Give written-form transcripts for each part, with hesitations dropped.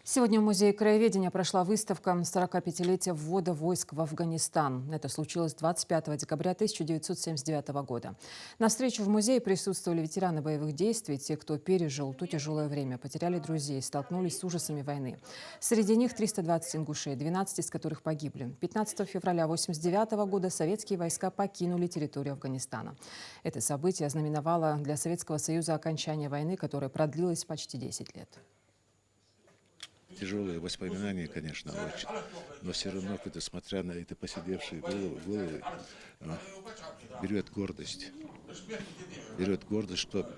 Сегодня в Музее краеведения прошла выставка «45-летие ввода войск в Афганистан». Это случилось 25 декабря 1979 года. На встречу в музее присутствовали ветераны боевых действий, те, кто пережил то тяжелое время, потеряли друзей, столкнулись с ужасами войны. Среди них 320 ингушей, 12 из которых погибли. 15 февраля 1989 года советские войска покинули территорию Афганистана. Это событие ознаменовало для Советского Союза окончание войны, которая продлилась почти 10 лет. Тяжелые воспоминания, конечно, очень. Но все равно, когда, смотря на эти посидевшие головы, берет гордость. Берет гордость, что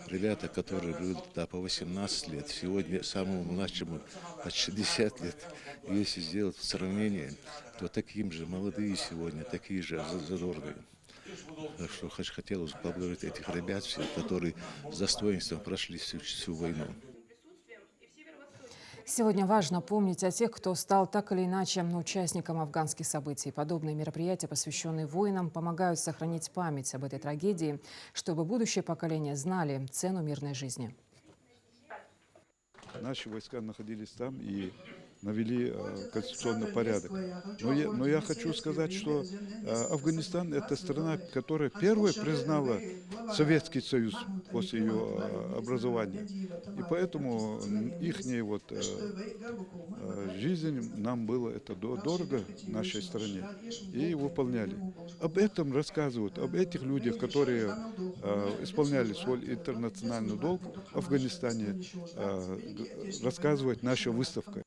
ребята, которые были да, по 18 лет, сегодня самому младшему по 60 лет, если сделать сравнение, то таким же молодые сегодня, такие же задорные. Так что хотелось поблагодарить этих ребят, которые с достоинством прошли всю войну. Сегодня важно помнить о тех, кто стал так или иначе участником афганских событий. Подобные мероприятия, посвященные воинам, помогают сохранить память об этой трагедии, чтобы будущее поколение знали цену мирной жизни. Наши войска находились там и навели конституционный порядок. Но я хочу сказать, что Афганистан – это страна, которая первой признала Советский Союз после ее образования. И поэтому их жизнь нам было это дорого нашей стране и выполняли. Об этом рассказывают, об этих людях, которые исполняли свой интернациональный долг в Афганистане, рассказывает наша выставка.